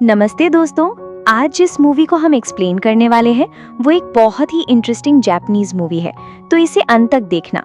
नमस्ते दोस्तों। आज जिस मूवी को हम एक्सप्लेन करने वाले हैं वो एक बहुत ही इंटरेस्टिंग जापानीज मूवी है, तो इसे अंत तक देखना।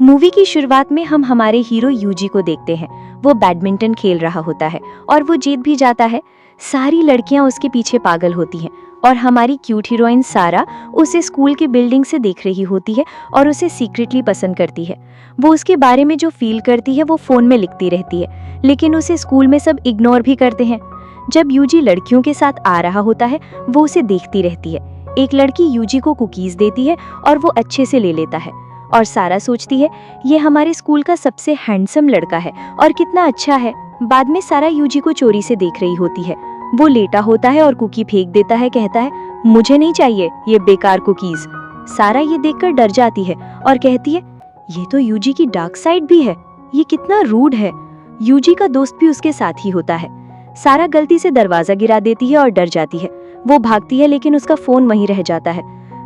मूवी की शुरुआत में हम हमारे हीरो यूजी को देखते हैं। वो बैडमिंटन खेल रहा होता है और वो जीत भी जाता है। सारी लड़कियां उसके पीछे पागल होती हैं और हमारी क्यूट हीरोइन सारा उसे स्कूल के बिल्डिंग से देख रही होती है और उसे सीक्रेटली पसंद करती है। वो उसके बारे में जो फील करती है वो फोन में लिखती रहती है, लेकिन उसे स्कूल में सब इग्नोर भी करते हैं। जब यूजी लड़कियों के साथ आ रहा होता है वो उसे देखती रहती है। एक लड़की यूजी को कुकीज देती है और वो अच्छे से ले लेता है और सारा सोचती है ये हमारे स्कूल का सबसे हैंडसम लड़का है और कितना अच्छा है। बाद में सारा यूजी को चोरी से देख रही होती है। वो लेटा होता है और कुकी फेंक देता है, कहता है मुझे नहीं चाहिए ये बेकार कुकीज। सारा ये देखकर डर जाती है और कहती है ये तो यूजी की डार्क साइड भी है, ये कितना रूड है। यूजी का दोस्त भी उसके साथ ही होता है। सारा गलती से दरवाजा गिरा देती है और डर जाती है। वो भागती है लेकिन उसका फोन वहीं रह जाता है।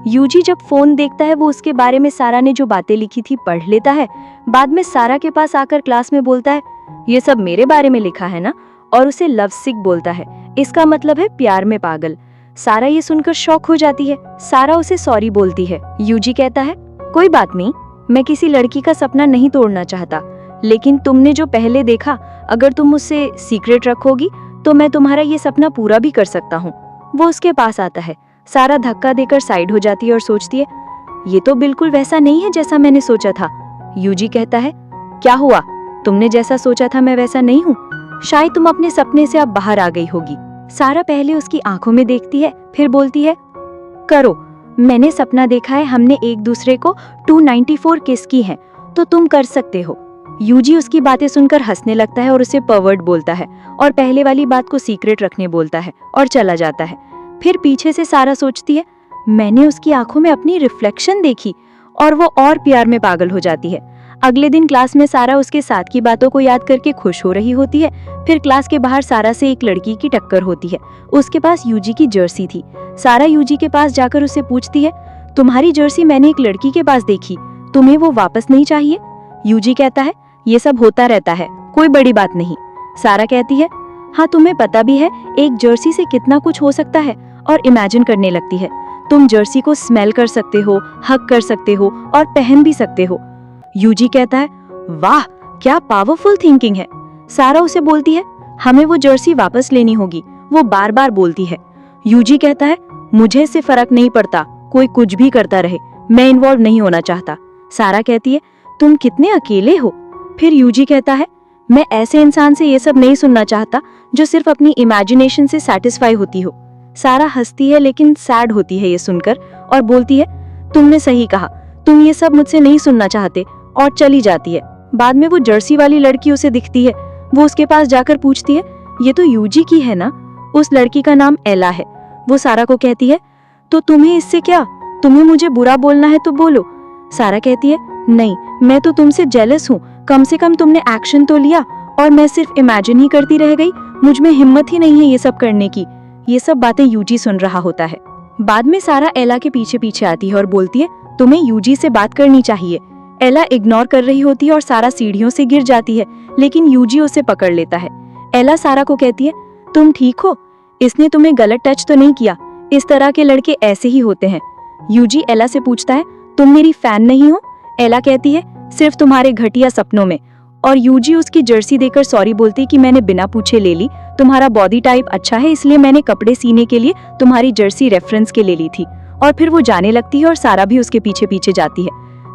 यूजी जब फोन देखता है वो उसके बारे में सारा ने जो बातें लिखी थी पढ़ लेता है। बाद में सारा के पास आकर क्लास में बोलता है ये सब मेरे बारे में लिखा है ना, और उसे लव सिक बोलता है। इसका मतलब है प्यार में पागल। सारा ये सुनकर शॉक हो जाती है। सारा उसे सॉरी बोलती है। यूजी कहता है कोई बात नहीं, मैं किसी लड़की का सपना नहीं तोड़ना चाहता, लेकिन तुमने जो पहले देखा अगर तुम उससे सीक्रेट रखोगी तो मैं तुम्हारा ये सपना पूरा भी कर सकता हूँ। वो उसके पास आता है। सारा धक्का देकर साइड हो जाती है और सोचती है ये तो बिल्कुल वैसा नहीं है जैसा मैंने सोचा था। यूजी कहता है क्या हुआ, तुमने जैसा सोचा था मैं वैसा नहीं हूँ, शायद तुम अपने सपने से अब बाहर आ गई होगी। सारा पहले उसकी आंखों में देखती है, फिर बोलती है करो, मैंने सपना देखा है हमने एक दूसरे को 294 किस की है, तो तुम कर सकते हो। यूजी उसकी बातें सुनकर हंसने लगता है और उसे परवर्ट बोलता है और पहले वाली बात को सीक्रेट रखने बोलता है और चला जाता है। फिर पीछे से सारा सोचती है मैंने उसकी आंखों में अपनी रिफ्लेक्शन देखी, और वो और प्यार में पागल हो जाती है। अगले दिन क्लास में सारा उसके साथ की बातों को याद करके खुश हो रही होती है। फिर क्लास के बाहर सारा से एक लड़की की टक्कर होती है। उसके पास यूजी की जर्सी थी। सारा यूजी के पास जाकर उससे पूछती है तुम्हारी जर्सी मैंने एक लड़की के पास देखी, तुम्हें वो वापस नहीं चाहिए? यूजी कहता है ये सब होता रहता है, कोई बड़ी बात नहीं। सारा कहती है हाँ तुम्हें पता भी है एक जर्सी से कितना कुछ हो सकता है, और इमेजिन करने लगती है तुम जर्सी को स्मेल कर सकते हो, हग कर सकते हो और पहन भी सकते हो। यूजी कहता है वाह क्या पावरफुल थिंकिंग है। सारा उसे बोलती है हमें वो जर्सी वापस लेनी होगी, वो बार बार बोलती है। यूजी कहता है मुझे इससे फर्क नहीं पड़ता, कोई कुछ भी करता रहे, मैं इन्वॉल्व नहीं होना चाहता। सारा कहती है तुम कितने अकेले हो। फिर यूजी कहता है मैं ऐसे इंसान से ये सब नहीं सुनना चाहता जो सिर्फ अपनी इमेजिनेशन से सेटिस्फाई होती हो। सारा हंसती है लेकिन सैड होती है ये सुनकर और बोलती है तुमने सही कहा, तुम ये सब मुझसे नहीं सुनना चाहते, और चली जाती है। बाद में वो जर्सी वाली लड़की उसे दिखती है। वो उसके पास जाकर पूछती है ये तो यूजी की है ना? उस लड़की का नाम एला है। वो सारा को कहती है तो तुम्हें इससे क्या, तुम्हें मुझे बुरा बोलना है तो बोलो। सारा कहती है नहीं, मैं तो तुमसे जेलस हूँ, कम से कम तुमने एक्शन तो लिया और मैं सिर्फ इमेजिन ही करती रह गई, मुझ में हिम्मत ही नहीं है ये सब करने की। ये सब बातें यूजी सुन रहा होता है। बाद में सारा एला के पीछे पीछे आती है और बोलती है तुम्हें यूजी से बात करनी चाहिए। एला इग्नोर कर रही होती है और सारा सीढ़ियों से गिर जाती है, लेकिन यूजी उसे पकड़ लेता है। एला सारा को कहती है तुम ठीक हो, इसने तुम्हें गलत टच तो नहीं किया, इस तरह के लड़के ऐसे ही होते हैं। यूजी एला से पूछता है तुम मेरी फैन नहीं हो? एला कहती है सिर्फ तुम्हारे घटिया सपनों में, और यूजी उसकी जर्सी देकर सॉरी बोलती कि मैंने बिना पूछे ले ली, तुम्हारा बॉडी टाइप अच्छा है इसलिए मैंने कपड़े सीने के लिए तुम्हारी जर्सी रेफरेंस के ले ली थी। और फिर वो जाने लगती है और सारा भी उसके पीछे पीछे जाती है।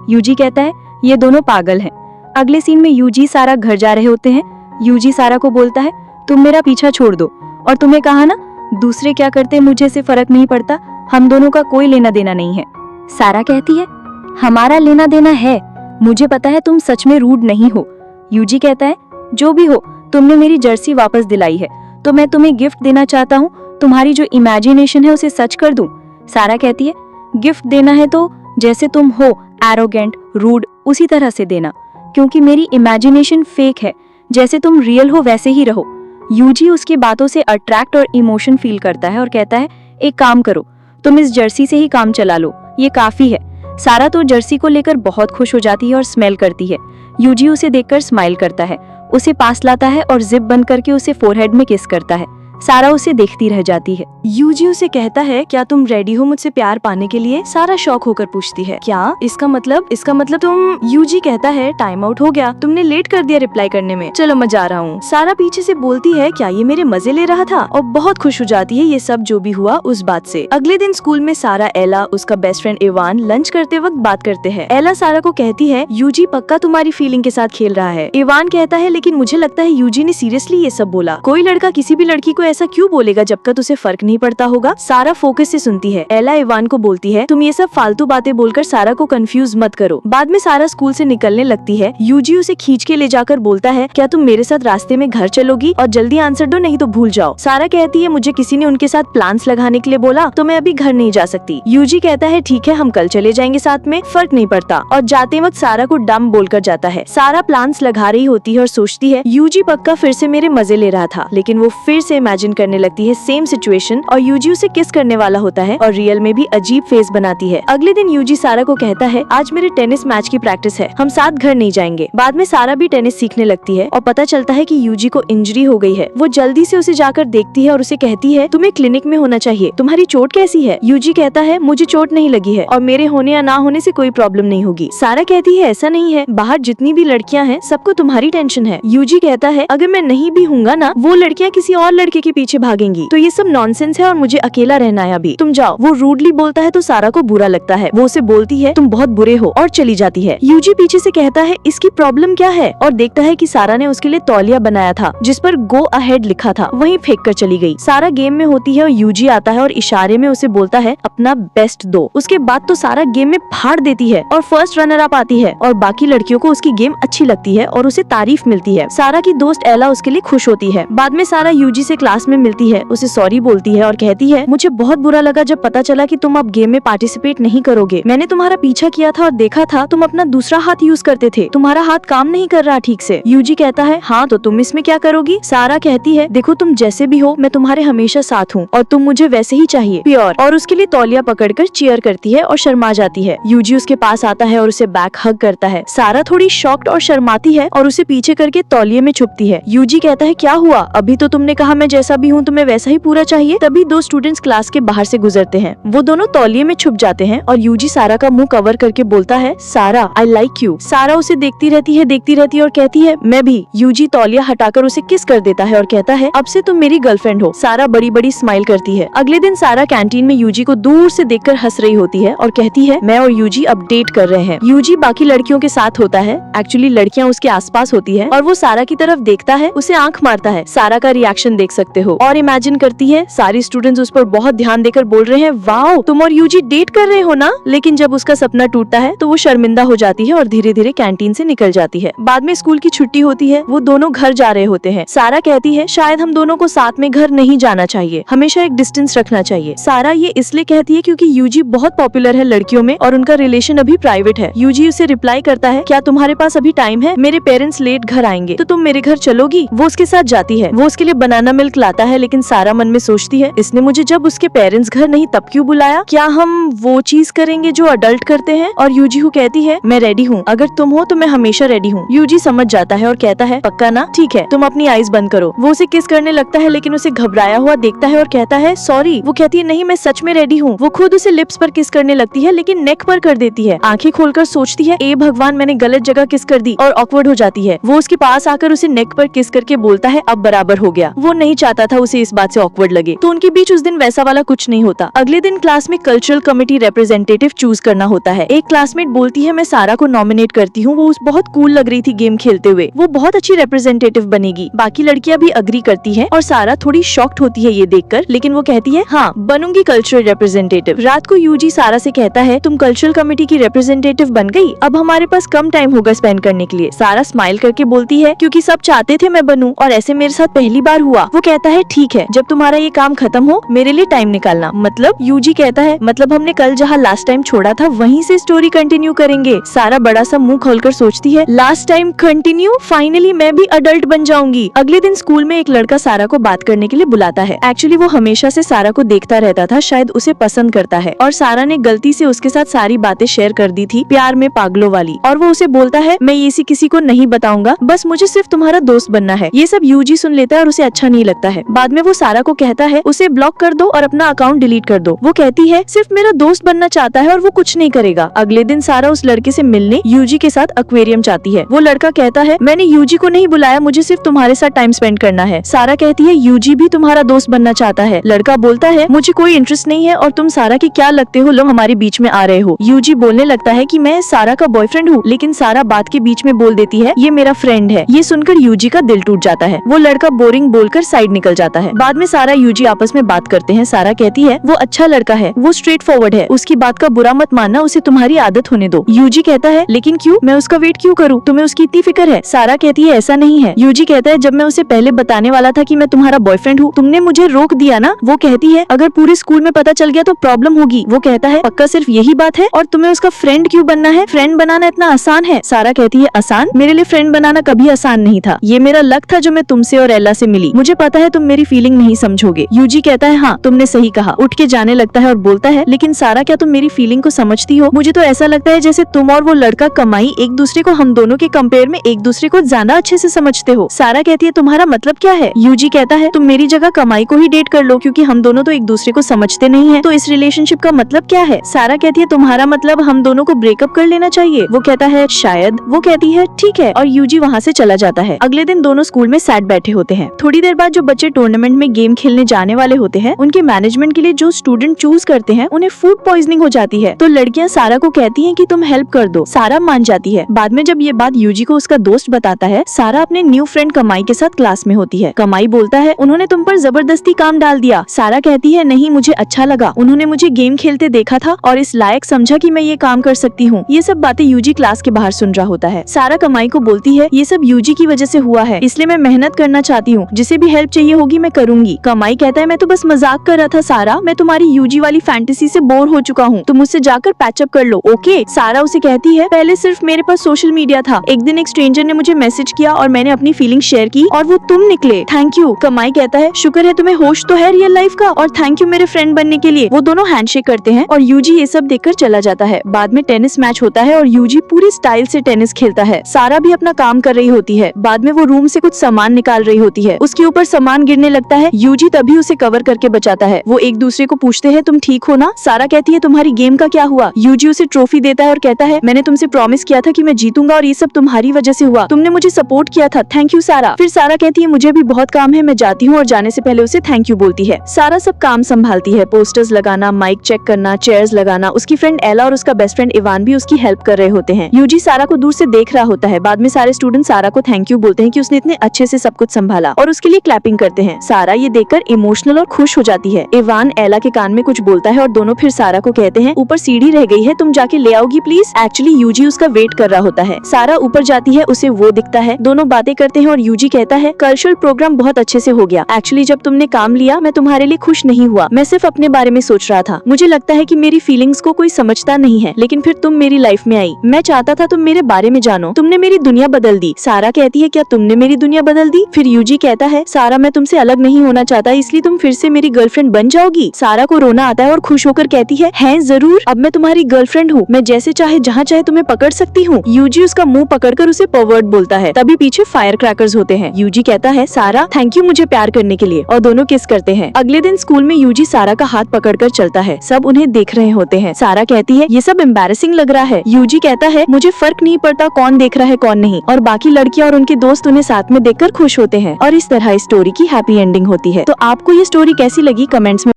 यूजी कहता है ये दोनों पागल हैं। अगले सीन में यूजी सारा घर जा रहे होते हैं। यूजी सारा को बोलता है तुम मेरा पीछा छोड़ दो, और तुम्हें कहा ना दूसरे क्या करते मुझे से फर्क नहीं पड़ता, हम दोनों का कोई लेना देना नहीं है। सारा कहती है हमारा लेना देना है, मुझे पता है तुम सच में रूड नहीं हो। यूजी कहता है जो भी हो, तुमने मेरी जर्सी वापस दिलाई है तो मैं तुम्हें गिफ्ट देना चाहता हूँ, तुम्हारी जो इमेजिनेशन है उसे सच कर दूं। सारा कहती है गिफ्ट देना है तो जैसे तुम हो एरोगेंट रूड उसी तरह से देना, क्योंकि मेरी इमेजिनेशन फेक है, जैसे तुम रियल हो वैसे ही रहो। यूजी उसकी बातों से अट्रैक्ट और इमोशन फील करता है और कहता है एक काम करो, तुम इस जर्सी से ही काम चला लो, ये काफी है। सारा तो जर्सी को लेकर बहुत खुश हो जाती है और स्मेल करती है। यूजी उसे देखकर स्माइल करता है, उसे पास लाता है और जिप बंद करके उसे फोरहेड में किस करता है। सारा उसे देखती रह जाती है। यूजी उसे कहता है, क्या तुम रेडी हो मुझसे प्यार पाने के लिए? सारा शॉक होकर पूछती है, क्या? इसका मतलब तुम। यूजी कहता है, टाइम आउट हो गया, तुमने लेट कर दिया रिप्लाई करने में, चलो मैं जा रहा हूँ। सारा पीछे से बोलती है, क्या ये मेरे मजे ले रहा था? और बहुत खुश हो जाती है ये सब जो भी हुआ उस बात से। अगले दिन स्कूल में सारा, एला, उसका बेस्ट फ्रेंड इवान लंच करते वक्त बात करते हैं। एला सारा को कहती है, यूजी पक्का तुम्हारी फीलिंग के साथ खेल रहा है। इवान कहता है, लेकिन मुझे लगता है यूजी ने सीरियसली ये सब बोला। कोई लड़का किसी भी लड़की को ऐसा क्यों बोलेगा जबकि उसे फर्क नहीं पड़ता होगा। सारा फोकस से सुनती है। एला इवान को बोलती है, तुम ये सब फालतू बातें बोलकर सारा को कंफ्यूज मत करो। बाद में सारा स्कूल से निकलने लगती है। यूजी उसे खींच के ले जाकर बोलता है, क्या तुम मेरे साथ रास्ते में घर चलोगी? और जल्दी आंसर दो नहीं तो भूल जाओ। सारा कहती है, मुझे किसी ने उनके साथ प्लान्स लगाने के लिए बोला तो मैं अभी घर नहीं जा सकती। यूजी कहता है, ठीक है हम कल चले जाएंगे साथ में, फर्क नहीं पड़ता। और जाते वक्त सारा को डम बोलकर जाता है। सारा प्लान्स लगा रही होती है और सोचती है, यूजी पक्का फिर से मेरे मजे ले रहा था। लेकिन वो फिर से इमेजिन करने लगती है सेम सिचुएशन और यूजी उसे किस करने वाला होता है और रियल में भी अजीब फेस बनाती है। अगले दिन यूजी सारा को कहता है, आज मेरे टेनिस मैच की प्रैक्टिस है, हम साथ घर नहीं जाएंगे। बाद में सारा भी टेनिस सीखने लगती है और पता चलता है कि यूजी को इंजरी हो गई है। वो जल्दी से उसे जाकर देखती है और उसे कहती है, तुम्हें क्लिनिक में होना चाहिए, तुम्हारी चोट कैसी है? यूजी कहता है, मुझे चोट नहीं लगी है और मेरे होने या ना होने से कोई प्रॉब्लम नहीं होगी। सारा कहती है, ऐसा नहीं है, बाहर जितनी भी लड़कियां हैं सबको तुम्हारी टेंशन है। यूजी कहता है, अगर मैं नहीं भी हूँगा ना, वो लड़कियां किसी और लड़के के पीछे भागेंगी, तो ये सब नॉनसेंस है और मुझे अकेला रहना है अभी, तुम जाओ। वो रूडली बोलता है तो सारा को बुरा लगता है। वो उसे बोलती है, तुम बहुत बुरे हो, और चली जाती है। यूजी पीछे से कहता है, इसकी प्रॉब्लम क्या है? और देखता है कि सारा ने उसके लिए तौलिया बनाया था जिस पर गो अहेड लिखा था, वहीं फेंक कर चली गई। सारा गेम में होती है और यूजी आता है और इशारे में उसे बोलता है, अपना बेस्ट दो। उसके बाद तो सारा गेम में फाड़ देती है और फर्स्ट रनर अप आती है और बाकी लड़कियों को उसकी गेम अच्छी लगती है और उसे तारीफ मिलती है। सारा की दोस्त एला उसके लिए खुश होती है। बाद में सारा यूजी से क्लास में मिलती है, उसे सॉरी बोलती है और कहती है, मुझे बहुत बुरा लगा जब पता चला कि तुम अब गेम में पार्टिसिपेट नहीं करोगे। मैंने तुम्हारा पीछा किया था और देखा था तुम अपना दूसरा हाथ यूज करते थे, तुम्हारा हाथ काम नहीं कर रहा ठीक से। यूजी कहता है, हाँ तो तुम इसमें क्या करोगी? सारा कहती है, देखो तुम जैसे भी हो मैं तुम्हारे हमेशा साथ हूँ और तुम मुझे वैसे ही चाहिए, प्योर। और उसके लिए तौलिया पकड़कर चीयर करती है और शर्मा जाती है। यूजी उसके पास आता है और उसे बैक हग करता है। सारा थोड़ी शॉक्ड और शर्माती है और उसे पीछे करके तौलिये में छुपती है। यूजी कहता है, क्या हुआ? अभी तो तुमने कहा मैं जैसा भी हूँ तुम्हें वैसा ही पूरा चाहिए। तभी दो स्टूडेंट्स क्लास के बाहर से गुजरते हैं। वो दोनों तौलिये में छुप जाते हैं और यूजी सारा का मुंह कवर करके बोलता है, सारा आई लाइक यू। सारा उसे देखती रहती है और कहती है, मैं भी। यूजी तौलिया हटाकर उसे किस कर देता है और कहता है, अब से तुम मेरी गर्लफ्रेंड हो। सारा बड़ी बड़ी स्माइल करती है। अगले दिन सारा कैंटीन में यूजी को दूर से देखकर हंस रही होती है और कहती है, मैं और यूजी अपडेट कर रहे हैं। यूजी बाकी लड़कियों के साथ होता है, एक्चुअली लड़कियां उसके आसपास होती है और वो सारा की तरफ देखता है, उसे आंख मारता है। सारा का रिएक्शन देख सकते हो और इमेजिन करती है सारी स्टूडेंट्स उस पर बहुत ध्यान देकर बोल रहे हैं, वाओ तुम और यूजी डेट कर रहे हो ना। लेकिन जब उसका सपना टूटता है तो वो शर्मिंदा हो जाती है और धीरे धीरे कैंटीन से निकल जाती है। बाद में स्कूल की छुट्टी होती है, वो दोनों घर जा रहे होते हैं। सारा कहती है, शायद हम दोनों को साथ में घर नहीं जाना चाहिए, हमेशा एक डिस्टेंस रखना चाहिए। सारा ये इसलिए कहती है क्योंकि यूजी बहुत पॉपुलर है लड़कियों में और उनका रिलेशन अभी प्राइवेट है। यूजी उसे रिप्लाई करता है, क्या तुम्हारे पास अभी टाइम है? मेरे पेरेंट्स लेट घर आएंगे तो तुम मेरे घर चलोगी? वो उसके साथ जाती है। वो उसके लिए बनाना मिल्क लाता है, लेकिन सारा मन में सोचती है, इसने मुझे जब उसके पेरेंट्स घर नहीं तब क्यों बुलाया? क्या हम वो चीज करेंगे जो अडल्ट करते हैं? और यूजी को कहती है, मैं रेडी हूँ, अगर तुम हो तो मैं हमेशा रेडी हूँ। यूजी समझ जाता है और कहता है, पक्का ना? ठीक है, तुम अपनी आईज बंद करो। वो उसे किस करने लगता है लेकिन उसे घबराया हुआ देखता है और कहता है, सॉरी। वो कहती है, नहीं मैं सच में रेडी हूँ। वो खुद उसे लिप्स पर किस करने लगती है लेकिन नेक पर कर देती है। आंखें खोलकर सोचती है, ए भगवान मैंने गलत जगह किस कर दी, और ऑकवर्ड हो जाती है। वो उसके पास आकर उसे नेक पर किस करके बोलता है, अब बराबर हो गया। वो नहीं चाहता था उसे इस बात से ऑकवर्ड लगे, तो उनके बीच उस दिन वैसा वाला कुछ नहीं होता। अगले दिन क्लास में कल्चरल कमेटी रिप्रेजेंटेटिव चूज करना होता है। एक क्लासमेट बोलती है, मैं सारा को नॉमिनेट करती हूँ, वो बहुत कूल लग रही थी गेम खेलते हुए, वो बहुत अच्छी रिप्रेजेंटेटिव बनेगी। बाकी लड़कियां भी अग्री करती है और सारा थोड़ी शॉक्ड होती है ये देखकर, लेकिन वो कहती है, हाँ बनूंगी कल्चरल रिप्रेजेंटेटिव। रात को यूजी सारा से कहता है, तुम कल्चरल कमेटी की रिप्रेजेंटेटिव बन गई, अब हमारे पास कम टाइम होगा स्पेंड करने के लिए। सारा स्माइल करके बोलती है, क्योंकि सब चाहते थे मैं बनूं और ऐसे मेरे साथ पहली बार हुआ। वो कहता है, ठीक है, जब तुम्हारा ये काम खत्म हो मेरे लिए टाइम निकालना। मतलब? यूजी कहता है, मतलब हमने कल जहाँ लास्ट टाइम छोड़ा था वहीं से स्टोरी कंटिन्यू करेंगे। सारा बड़ा सा मुंह खोलकर सोचती है, लास्ट टाइम कंटिन्यू? फाइनली मैं भी अडल्ट बन जाऊंगी। अगले दिन स्कूल में एक लड़का सारा को बात करने के लिए बुलाता है। एक्चुअली वो हमेशा से सारा को देखता रहता था, शायद उसे पसंद करता है, और सारा ने गलती से उसके साथ सारी बातें शेयर कर दी थी, प्यार में पागलों वाली। और वो उसे बोलता है, मैं ये किसी को नहीं बताऊंगा, बस मुझे सिर्फ तुम्हारा दोस्त बनना है। ये सब यूजी सुन लेता है और उसे अच्छा नहीं लगता लगता है। बाद में वो सारा को कहता है उसे ब्लॉक कर दो और अपना अकाउंट डिलीट कर दो। वो कहती है सिर्फ मेरा दोस्त बनना चाहता है और वो कुछ नहीं करेगा। अगले दिन सारा उस लड़के से मिलने यूजी के साथ एक्वेरियम जाती है। वो लड़का कहता है मैंने यूजी को नहीं बुलाया, मुझे सिर्फ तुम्हारे साथ टाइम स्पेंड करना है। सारा कहती है यूजी भी तुम्हारा दोस्त बनना चाहता है। लड़का बोलता है मुझे कोई इंटरेस्ट नहीं है और तुम सारा की क्या लगते हो, लोग हमारे बीच में आ रहे हो। यूजी बोलने लगता है कि मैं सारा का बॉयफ्रेंड हूँ, लेकिन सारा बात के बीच में बोल देती है ये मेरा फ्रेंड है। ये सुनकर यूजी का दिल टूट जाता है। वो लड़का बोरिंग बोलकर साइड निकल जाता है। बाद में सारा यूजी आपस में बात करते हैं। सारा कहती है वो अच्छा लड़का है, वो स्ट्रेट फॉरवर्ड है, उसकी बात का बुरा मत मानना, उसे तुम्हारी आदत होने दो। यूजी कहता है लेकिन क्यों, मैं उसका वेट क्यों करूँ, तुम्हें उसकी इतनी फिक्र है। सारा कहती है ऐसा नहीं है। यूजी कहता है जब मैं उसे पहले बताने वाला था कि मैं तुम्हारा बॉयफ्रेंड हूँ, तुमने मुझे रोक दिया ना। वो कहती है अगर पूरे स्कूल में पता चल गया तो प्रॉब्लम होगी। वो कहता है पक्का सिर्फ यही बात है और तुम्हें उसका फ्रेंड क्यों बनना है, फ्रेंड बनाना इतना आसान है। सारा कहती है आसान, मेरे लिए फ्रेंड बनाना कभी आसान नहीं था, ये मेरा लक था जो मैं तुमसे और एला से मिली। मुझे पता है तुम मेरी फीलिंग नहीं समझोगे। यूजी कहता है हाँ तुमने सही कहा। उठ के जाने लगता है और बोलता है लेकिन सारा क्या तुम मेरी फीलिंग को समझती हो? मुझे तो ऐसा लगता है जैसे तुम और वो लड़का कमाई एक दूसरे को हम दोनों के कंपेयर में एक दूसरे को ज्यादा अच्छे से समझते हो। सारा कहती है तुम्हारा मतलब क्या है? यूजी कहता है तुम मेरी जगह कमाई को ही डेट कर लो, क्योंकि हम दोनों तो एक दूसरे को समझते नहीं है, तो इस रिलेशनशिप का मतलब क्या है? सारा कहती है तुम्हारा मतलब हम दोनों को ब्रेकअप कर लेना चाहिए। वो कहता है शायद। वो कहती है ठीक है और यूजी वहाँ से चला जाता है। अगले दिन दोनों स्कूल में सैट बैठे होते हैं। थोड़ी देर बाद जो बच्चे टूर्नामेंट में गेम खेलने जाने वाले होते हैं, उनके मैनेजमेंट के लिए जो स्टूडेंट चूज करते हैं उन्हें फूड पॉइजनिंग हो जाती है। तो लड़कियां सारा को कहती हैं कि तुम हेल्प कर दो। सारा मान जाती है। बाद में जब ये बात यूजी को उसका दोस्त बताता है, सारा अपने न्यू फ्रेंड कमाई के साथ क्लास में होती है। कमाई बोलता है उन्होंने तुम पर जबरदस्ती काम डाल दिया। सारा कहती है नहीं, मुझे अच्छा लगा, उन्होंने मुझे गेम खेलते देखा था और इस लायक समझा कि मैं ये काम कर सकती हूँ। ये सब बातें यूजी क्लास के बाहर सुन रहा होता है। सारा कमाई को बोलती है ये सब यूजी की वजह से हुआ है, इसलिए मैं मेहनत करना चाहती हूँ, जिसे भी हेल्प चाहिए होगी मैं करूंगी। कमाई कहता है मैं तो बस मजाक कर रहा था सारा, मैं तुम्हारी यूजी वाली फैंटेसी से बोर हो चुका हूँ, तुम मुझसे जाकर पैचअप कर लो। ओके। सारा उसे कहती है पहले सिर्फ मेरे पास सोशल मीडिया था, एक दिन एक स्ट्रेंजर ने मुझे मैसेज किया और मैंने अपनी फीलिंग शेयर की और वो तुम निकले, थैंक यू। कमाई कहता है शुक्र है तुम्हें होश तो है रियल लाइफ का और थैंक यू मेरे फ्रेंड बनने के लिए। वो दोनों हैंडशेक करते हैं और यूजी ये सब देखकर चला जाता है। बाद में टेनिस मैच होता है और यूजी पूरी स्टाइल से टेनिस खेलता है। सारा भी अपना काम कर रही होती है। बाद में वो रूम से कुछ सामान निकाल रही होती है, उसके ऊपर सामान गिरने लगता है। यूजी तभी उसे कवर करके बचाता है। वो एक दूसरे को पूछते हैं तुम ठीक हो ना? सारा कहती है तुम्हारी गेम का क्या हुआ? यूजी उसे ट्रॉफी देता है और कहता है मैंने तुमसे प्रॉमिस किया था कि मैं जीतूंगा और ये सब तुम्हारी वजह से हुआ, तुमने मुझे सपोर्ट किया था, थैंक यू सारा। फिर सारा कहती है मुझे भी बहुत काम है, मैं जाती हूँ, और जाने से पहले उसे थैंक यू बोलती है। सारा सब काम संभालती है, पोस्टर्स लगाना, माइक चेक करना, चेयर्स लगाना। उसकी फ्रेंड एला और उसका बेस्ट फ्रेंड इवान भी उसकी हेल्प कर रहे होते हैं। यूजी सारा को दूर से देख रहा होता है। बाद में सारे स्टूडेंट सारा को थैंक यू बोलते हैं कि उसने इतने अच्छे से सब कुछ संभाला और उसके लिए क्लैपिंग करते हैं। सारा ये देखकर इमोशनल और खुश हो जाती है। इवान एला के कान में कुछ बोलता है और दोनों फिर सारा को कहते हैं ऊपर सीढ़ी रह गई है, तुम जाके ले आओगी प्लीज। एक्चुअली यूजी उसका वेट कर रहा होता है। सारा ऊपर जाती है, उसे वो दिखता है, दोनों बातें करते हैं और यूजी कहता है कल्चरल प्रोग्राम बहुत अच्छे से हो गया। एक्चुअली जब तुमने काम लिया मैं तुम्हारे लिए खुश नहीं हुआ, मैं सिर्फ अपने बारे में सोच रहा था। मुझे लगता है कि मेरी फीलिंग्स को कोई समझता नहीं है, लेकिन फिर तुम मेरी लाइफ में आई, मैं चाहता था तुम मेरे बारे में जानो, तुमने मेरी दुनिया बदल दी। सारा कहती है क्या तुमने मेरी दुनिया बदल दी? फिर यूजी कहता है सारा मैं तुमसे अलग नहीं होना चाहता, इसलिए तुम फिर से मेरी गर्लफ्रेंड बन जाओगी। सारा को रोना आता है और खुश होकर कहती है जरूर, अब मैं तुम्हारी गर्लफ्रेंड हूँ, मैं जैसे चाहे जहाँ चाहे तुम्हें पकड़ सकती हूँ। यूजी उसका मुंह पकड़कर उसे परवर्ट बोलता है। तभी पीछे फायर क्रैकर्स होते हैं। यूजी कहता है सारा थैंक यू मुझे प्यार करने के लिए, और दोनों किस करते हैं। अगले दिन स्कूल में यूजी सारा का हाथ पकड़कर चलता है। सब उन्हें देख रहे होते हैं। सारा कहती है ये सब एम्बैरेसिंग लग रहा है। यूजी कहता है मुझे फर्क नहीं पड़ता कौन देख रहा है कौन नहीं, और बाकी लड़कियां और उनके दोस्त उन्हें साथ में देखकर खुश होते हैं। और इस तरह इस स्टोरी की हैप्पी एंडिंग होती है। तो आपको ये स्टोरी कैसी लगी कमेंट्स में